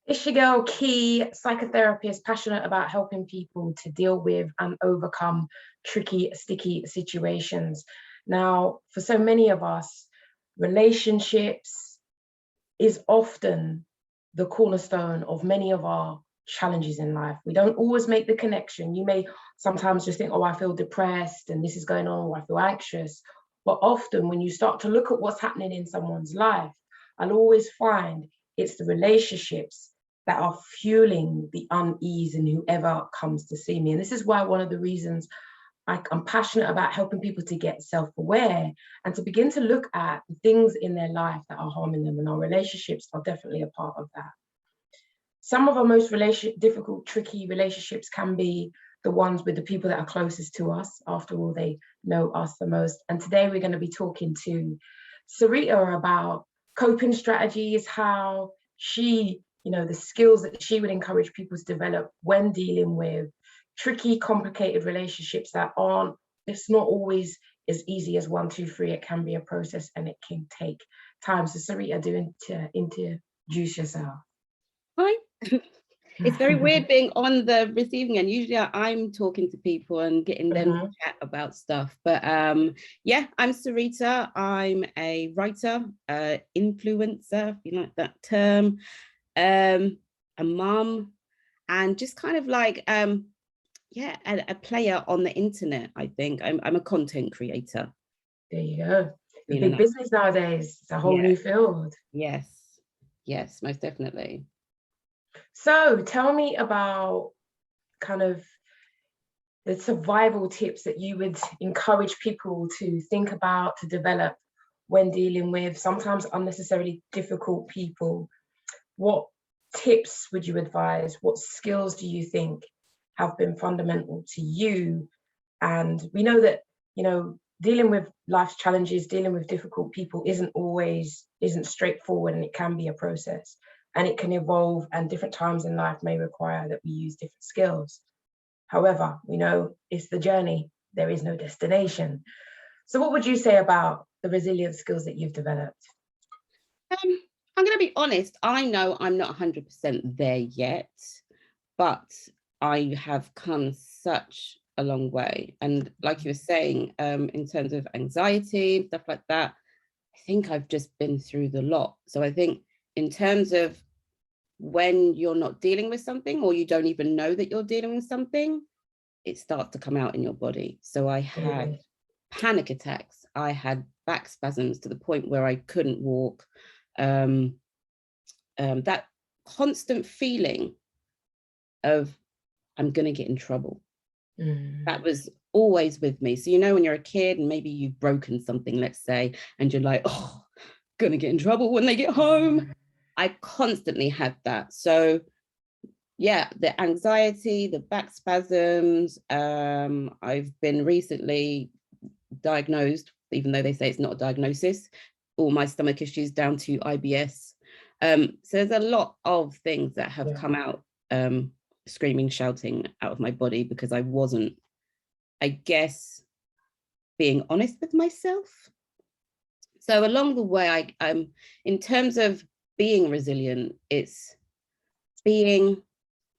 It's your girl Key, psychotherapist, passionate about helping people to deal with and overcome tricky, sticky situations. Now, for so many of us, relationships is often the cornerstone of many of our challenges in life. We don't always make the connection. You may sometimes just think, oh, I feel depressed and this is going on, or I feel anxious. But often when you start to look at what's happening in someone's life, I'll always find it's the relationships that are fueling the unease in whoever comes to see me. And this is why one of the reasons I'm passionate about helping people to get self-aware and to begin to look at the things in their life that are harming them, and our relationships are definitely a part of that. Some of our most difficult, tricky relationships can be the ones with the people that are closest to us. After all, they know us the most. And today we're going to be talking to Sareta about coping strategies, how she, the skills that she would encourage people to develop when dealing with tricky, complicated relationships that aren't, it's not always as easy as 1, 2, 3. It can be a process and it can take time. So Sareta, introduce yourself. Hi. It's very weird being on the receiving end. Usually I'm talking to people and getting them to chat about stuff. But yeah, I'm Sareta. I'm a writer, influencer, if you like that term, a mum, and just kind of like, yeah, a player on the internet, I think. I'm a content creator. There you go. It's big business nowadays. It's a whole new field. Yes. Yes, most definitely. So tell me about kind of the survival tips that you would encourage people to think about, to develop when dealing with sometimes unnecessarily difficult people. What tips would you advise? What skills do you think have been fundamental to you? And we know that, dealing with life's challenges, dealing with difficult people isn't straightforward, and it can be a process. And it can evolve, and different times in life may require that we use different skills. However, we know it's the journey. There is no destination. So what would you say about the resilient skills that you've developed? I'm going to be honest. I know I'm not 100% there yet, but I have come such a long way. And like you were saying, in terms of anxiety and stuff like that, I think I've just been through the lot. So I think in terms of when you're not dealing with something, or you don't even know that you're dealing with something, it starts to come out in your body. So I had panic attacks. I had back spasms to the point where I couldn't walk. That constant feeling of I'm going to get in trouble. That was always with me. So, when you're a kid and maybe you've broken something, let's say, and you're like, oh, going to get in trouble when they get home. I constantly had that. So yeah, the anxiety, the back spasms. I've been recently diagnosed, even though they say it's not a diagnosis, all my stomach issues down to IBS. So there's a lot of things that have come out, screaming, shouting out of my body because I wasn't, I guess, being honest with myself. So along the way, in terms of being resilient, it's being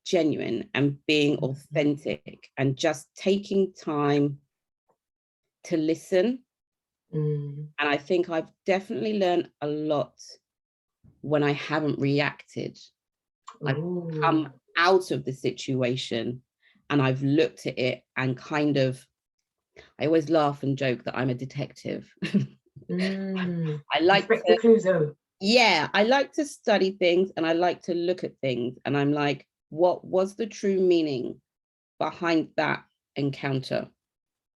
genuine and being authentic and just taking time to listen. And I think I've definitely learned a lot when I haven't reacted. I've come out of the situation and I've looked at it and kind of, I always laugh and joke that I'm a detective. I like to, I like to study things and I like to look at things, and I'm like, what was the true meaning behind that encounter?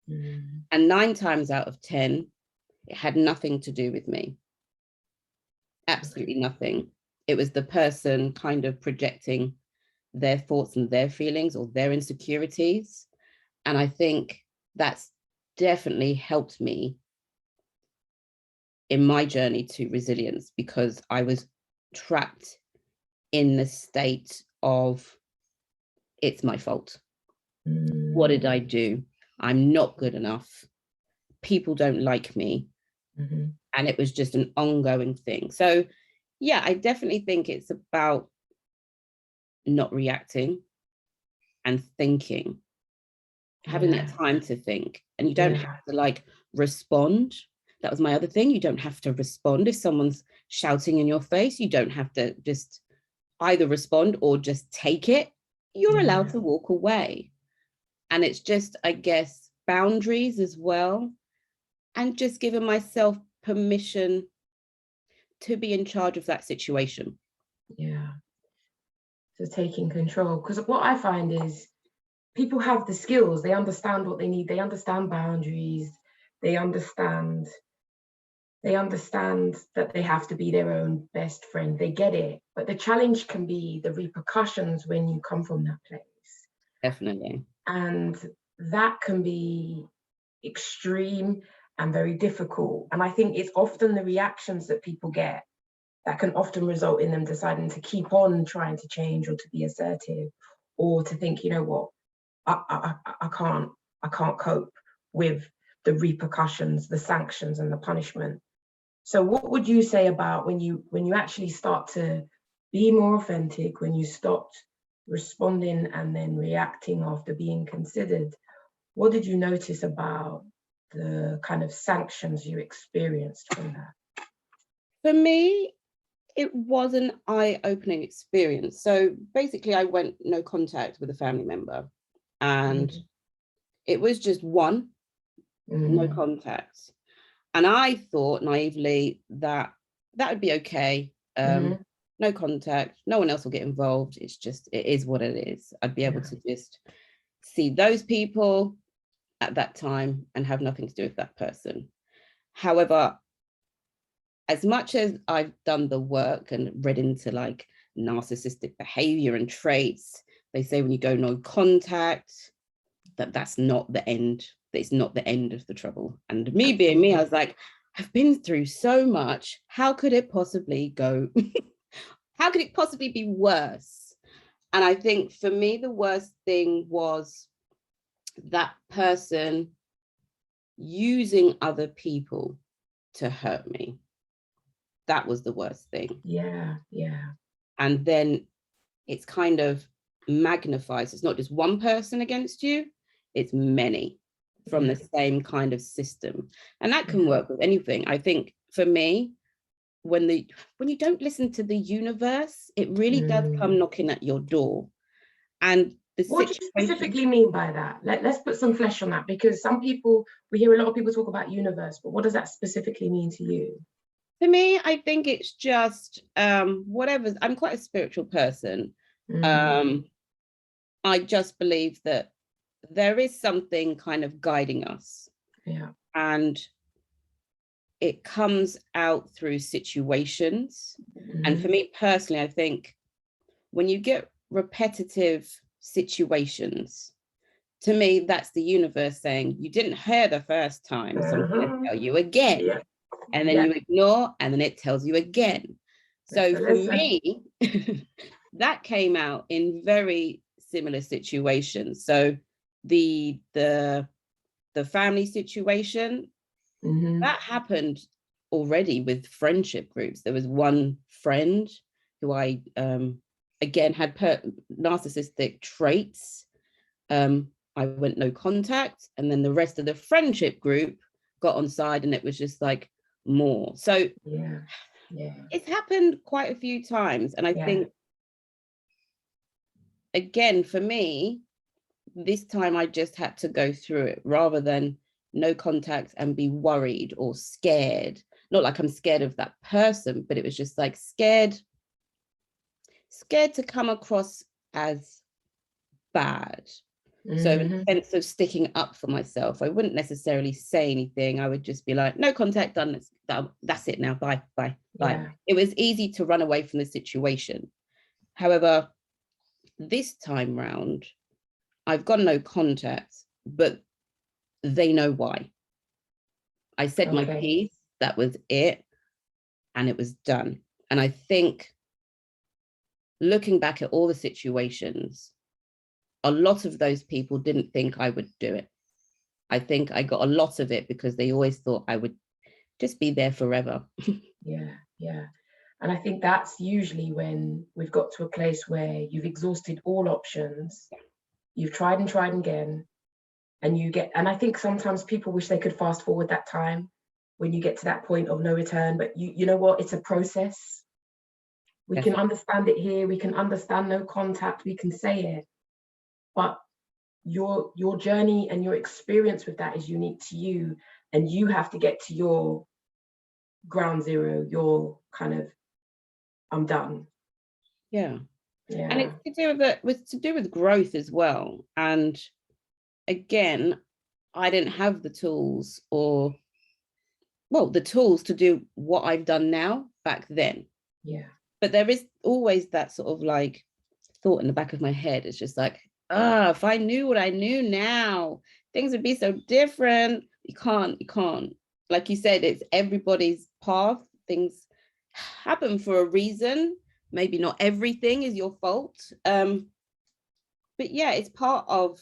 And 9 times out of 10, it had nothing to do with me. Absolutely nothing. It was the person kind of projecting their thoughts and their feelings or their insecurities. And I think that's definitely helped me in my journey to resilience, because I was trapped in the state of, it's my fault. What did I do? I'm not good enough. People don't like me. And it was just an ongoing thing. So yeah, I definitely think it's about not reacting and thinking, having that time to think. And you don't have to like respond. That was my other thing. You don't have to respond. If someone's shouting in your face, you don't have to just either respond or just take it. You're allowed to walk away. And it's just, I guess, boundaries as well. And just giving myself permission to be in charge of that situation. Yeah. So taking control. Because what I find is people have the skills, they understand what they need, they understand boundaries, they understand that they have to be their own best friend, they get it. But the challenge can be the repercussions when you come from that place. Definitely. And that can be extreme and very difficult. And I think it's often the reactions that people get that can often result in them deciding to keep on trying to change or to be assertive, or to think, you know what, I can't cope with the repercussions, the sanctions and the punishment. So what would you say about when you actually start to be more authentic, when you stopped responding and then reacting after being considered? What did you notice about the kind of sanctions you experienced from that? For me, it was an eye-opening experience. So basically, I went no contact with a family member, and it was just one, no contact. And I thought naively that that would be okay. No contact, no one else will get involved. It's just, it is what it is. I'd be able to just see those people at that time and have nothing to do with that person. However, as much as I've done the work and read into like narcissistic behavior and traits, they say when you go no contact, that's not the end. It's not the end of the trouble. And me being me, I was like, I've been through so much. How could it possibly go? How could it possibly be worse? And I think for me, the worst thing was that person using other people to hurt me. That was the worst thing. Yeah. And then it's kind of magnifies. It's not just one person against you, it's many from the same kind of system. And that can work with anything. I think for me, when you don't listen to the universe, it really does come knocking at your door. And what do you specifically mean by that? Let's put some flesh on that, because some people, we hear a lot of people talk about universe, but what does that specifically mean to you? For me, I think it's just whatever. I'm quite a spiritual person. I just believe that there is something kind of guiding us. Yeah. And it comes out through situations. And for me personally, I think when you get repetitive situations, to me, that's the universe saying, you didn't hear the first time, so I'm going to tell you again. Yeah. And then you ignore, and then it tells you again. So for me, that came out in very similar situations. So the family situation, that happened already with friendship groups. There was one friend who I again had narcissistic traits. I went no contact, and then the rest of the friendship group got on side, and it was just like more. So it's happened quite a few times. And I think, again, for me, this time I just had to go through it rather than no contact and be worried or scared. Not like I'm scared of that person, but it was just like scared to come across as bad. So in the sense of sticking up for myself, I wouldn't necessarily say anything. I would just be like, no contact, done. That's it now. Bye. It was easy to run away from the situation. However, this time round, I've got no contact, but they know why. I said my piece, that was it, and it was done. And I think looking back at all the situations, a lot of those people didn't think I would do it. I think I got a lot of it because they always thought I would just be there forever. Yeah. And I think that's usually when we've got to a place where you've exhausted all options, you've tried and again, and I think sometimes people wish they could fast forward that time when you get to that point of no return, but you know what, it's a process. We can understand it here, we can understand no contact, we can say it, but your journey and your experience with that is unique to you, and you have to get to your ground zero, your kind of, I'm done. Yeah. And it's to do with growth as well. And again, I didn't have the tools the tools to do what I've done now back then. Yeah. But there is always that sort of like thought in the back of my head. It's just like, if I knew what I knew now, things would be so different. You can't. Like you said, it's everybody's path. Things happen for a reason. Maybe not everything is your fault. But yeah, it's part of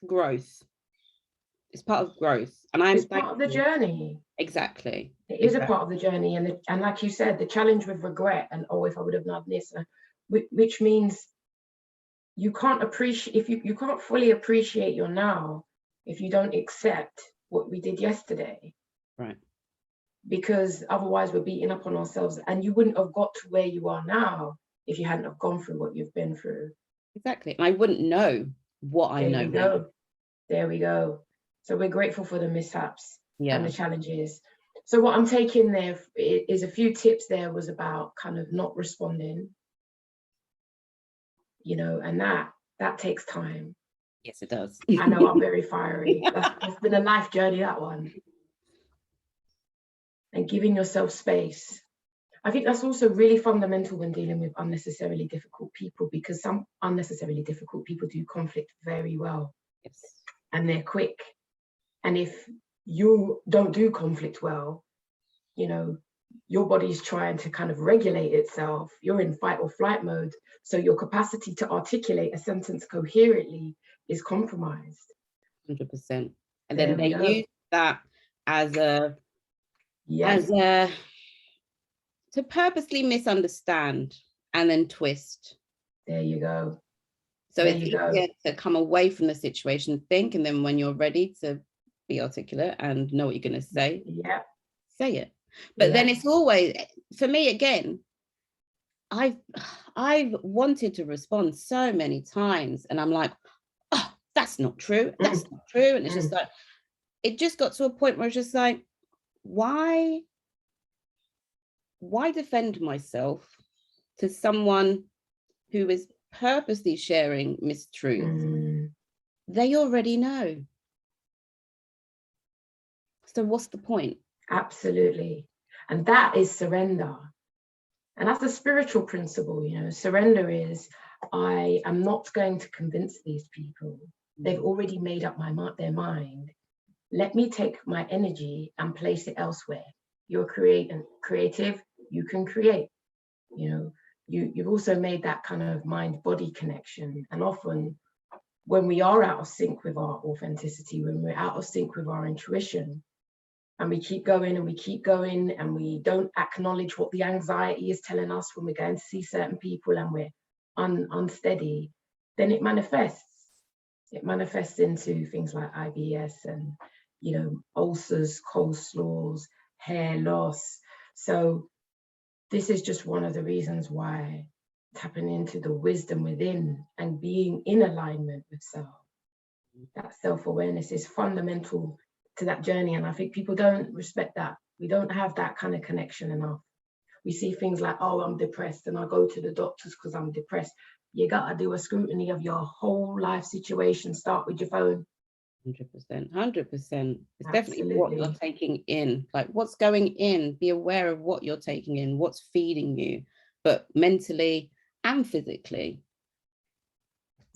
growth. It's part of growth. And it's part of the journey. Exactly. It is a part of the journey. And like you said, the challenge with regret and, if I would have done this, which means you can't appreciate, if you can't fully appreciate your now if you don't accept what we did yesterday. Right. Because otherwise we're beating up on ourselves, and you wouldn't have got to where you are now if you hadn't have gone through what you've been through. Exactly. And I wouldn't know what I know now. There we go. So we're grateful for the mishaps and the challenges. So what I'm taking there is a few tips. There was about kind of not responding, and that takes time. Yes, it does. I know I'm very fiery. That's been a life journey, that one. And giving yourself space. I think that's also really fundamental when dealing with unnecessarily difficult people, because some unnecessarily difficult people do conflict very well. Yes. And they're quick. And if you don't do conflict well, your body's trying to kind of regulate itself. You're in fight or flight mode. So your capacity to articulate a sentence coherently is compromised. 100%. And then they use that as a to purposely misunderstand and then twist. There you go. So it's easier to come away from the situation, think, and then when you're ready to be articulate and know what you're going to say, say it. But then it's always, for me again, I've wanted to respond so many times, and I'm like, oh, that's not true. That's not true. And it's just like, it just got to a point where it's just like, why defend myself to someone who is purposely sharing mistruths? They already know. So what's the point? Absolutely. And that is surrender. And that's a spiritual principle, surrender is, I am not going to convince these people. They've already made up their mind. Let me take my energy and place it elsewhere. You're creative, you can create. You've also made that kind of mind-body connection. And often when we are out of sync with our authenticity, when we're out of sync with our intuition, and we keep going and we keep going, and we don't acknowledge what the anxiety is telling us when we're going to see certain people and we're unsteady, then it manifests. It manifests into things like IBS and, ulcers, coleslaws, hair loss. So this is just one of the reasons why tapping into the wisdom within and being in alignment with self, that self-awareness is fundamental to that journey. And I think people don't respect that. We don't have that kind of connection enough. We see things like, oh, I'm depressed and I go to the doctors because I'm depressed. You got to do a scrutiny of your whole life situation. Start with your phone. 100%. It's definitely what you're taking in, like what's going in. Be aware of what you're taking in, what's feeding you, but mentally and physically.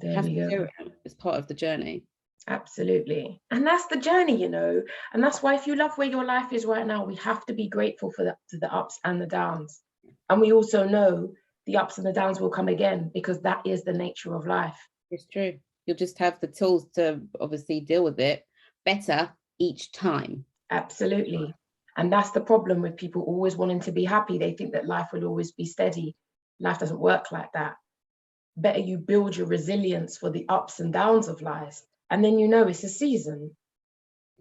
Have to do it. It's part of the journey. Absolutely. And that's the journey, and that's why if you love where your life is right now, we have to be grateful for the ups and the downs. And we also know the ups and the downs will come again, because that is the nature of life. It's true. You'll just have the tools to obviously deal with it better each time. Absolutely. And that's the problem with people always wanting to be happy. They think that life will always be steady. Life doesn't work like that. Better you build your resilience for the ups and downs of life. And then you know it's a season.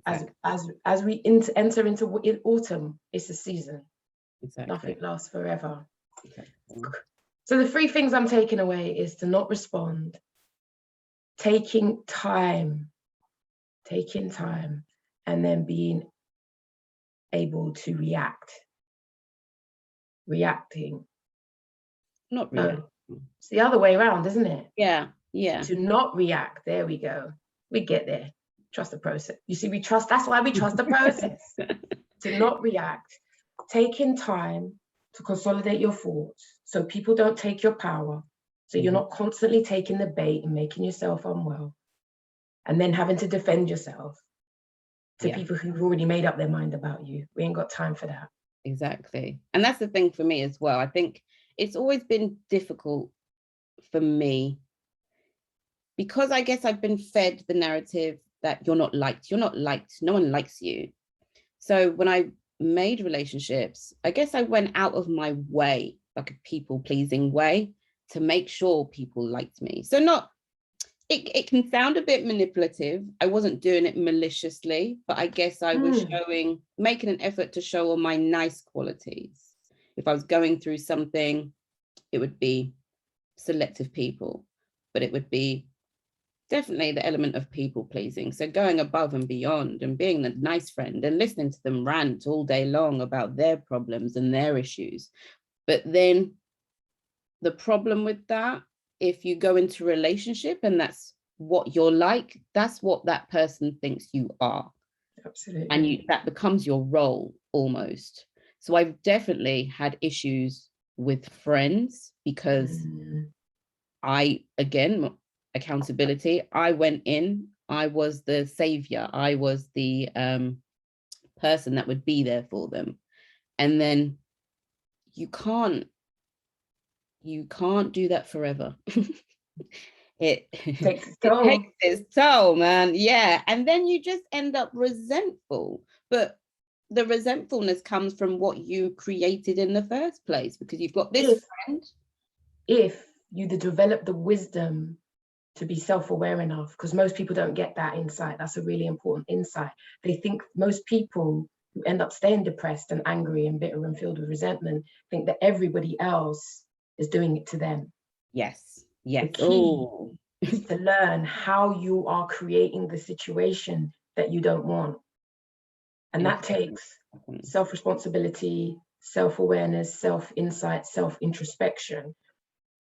Exactly. As we enter into autumn, it's a season. Exactly. Nothing lasts forever. Exactly. So the 3 things I'm taking away is to not respond, taking time, and then being able to reacting. Not reacting. It's the other way around, isn't it? Yeah. To not react. There we go. We get there. Trust the process. You see, that's why we trust the process. To not react, taking time to consolidate your thoughts so people don't take your power. So you're not constantly taking the bait and making yourself unwell. And then having to defend yourself to people who've already made up their mind about you. We ain't got time for that. Exactly. And that's the thing for me as well. I think it's always been difficult for me because I guess I've been fed the narrative that you're not liked, no one likes you. So when I made relationships, I guess I went out of my way, like a people-pleasing way, to make sure people liked me. So it can sound a bit manipulative. I wasn't doing it maliciously, but I guess I was making an effort to show all my nice qualities. If I was going through something, it would be selective people, but it would be definitely the element of people pleasing. So going above and beyond and being the nice friend and listening to them rant all day long about their problems and their issues. But then the problem with that, if you go into a relationship and that's what you're like, that's what that person thinks you are. Absolutely. And that becomes your role almost. So I've definitely had issues with friends because accountability, I went in, I was the savior, I was the person that would be there for them. And then you can't do that forever. It takes its toll, man. Yeah. And then you just end up resentful. But the resentfulness comes from what you created in the first place, because you've got this friend. If you develop the wisdom to be self-aware enough, because most people don't get that insight. That's a really important insight. They think most people who end up staying depressed and angry and bitter and filled with resentment think that everybody else is doing it to them. Yes. Yes. The key is to learn how you are creating the situation that you don't want. And that takes self-responsibility, self-awareness, self-insight, self-introspection.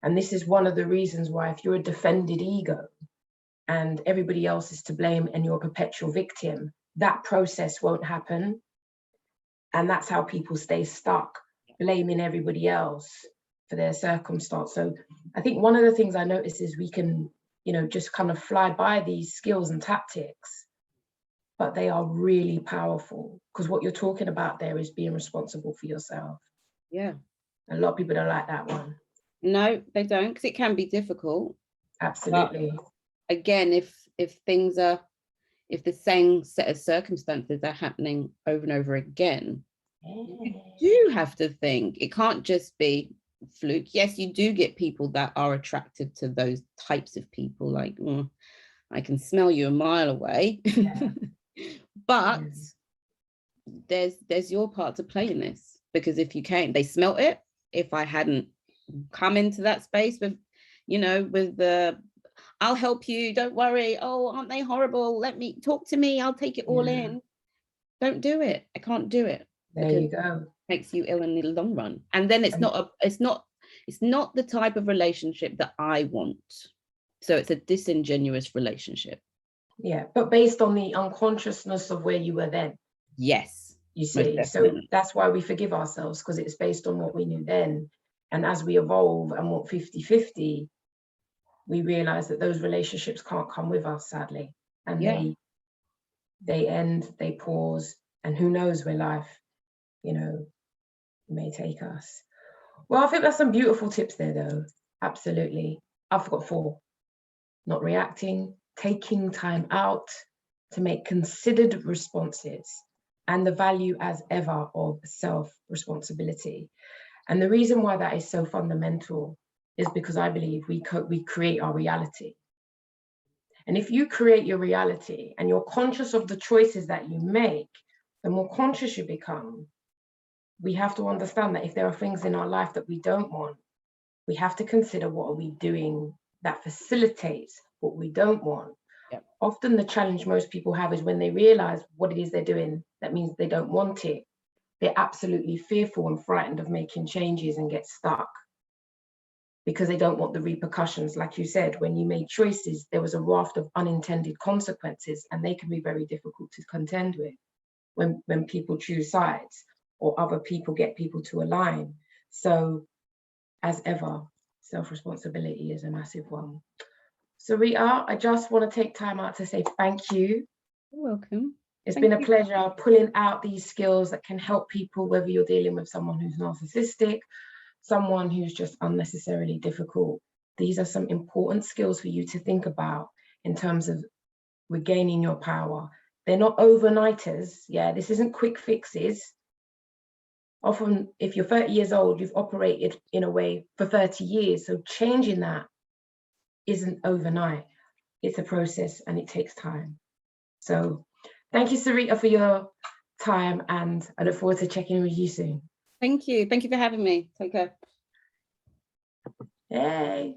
And this is one of the reasons why, if you're a defended ego and everybody else is to blame and you're a perpetual victim, that process won't happen. And that's how people stay stuck, blaming everybody else for their circumstance. So I think one of the things I notice is we can, just kind of fly by these skills and tactics, but they are really powerful, because what you're talking about there is being responsible for yourself. Yeah. A lot of people don't like that one. No, they don't, because it can be difficult. Absolutely. But again, if the same set of circumstances are happening over and over again, you do have to think. It can't just be fluke. Yes, you do get people that are attracted to those types of people, like, I can smell you a mile away. Yeah. But there's your part to play in this, because if you came, they smelt it. If I hadn't come into that space with the I'll help you, don't worry, oh, aren't they horrible, let me talk to me, I'll take it all in. Don't do it. I can't do it. There you go. It makes you ill in the long run. And then it's not the type of relationship that I want. So it's a disingenuous relationship. Yeah, but based on the unconsciousness of where you were then. Yes. You see, so that's why we forgive ourselves, because it's based on what we knew then. And as we evolve and want 50-50, we realize that those relationships can't come with us, sadly. And they end, they pause, and who knows where life, may take us. Well, I think that's some beautiful tips there, though. Absolutely. I've got 4. Not reacting, taking time out to make considered responses. and the value as ever of self-responsibility. And the reason why that is so fundamental is because I believe we create our reality. And if you create your reality and you're conscious of the choices that you make, the more conscious you become, we have to understand that if there are things in our life that we don't want, we have to consider what are we doing that facilitates what we don't want. Yep. Often the challenge most people have is when they realize what it is they're doing, that means they don't want it. They're absolutely fearful and frightened of making changes and get stuck because they don't want the repercussions. Like you said, when you made choices, there was a raft of unintended consequences, and they can be very difficult to contend with when people choose sides or other people get people to align. So as ever, self-responsibility is a massive one. Sareta, I just want to take time out to say thank you. You're welcome. It's been a pleasure pulling out these skills that can help people, whether you're dealing with someone who's narcissistic, someone who's just unnecessarily difficult. These are some important skills for you to think about in terms of regaining your power. They're not overnighters. Yeah, this isn't quick fixes. Often, if you're 30 years old, you've operated in a way for 30 years. So changing that isn't overnight. It's a process and it takes time. So thank you, Sareta, for your time, and I look forward to checking in with you soon. Thank you. Thank you for having me. Take care. Hey.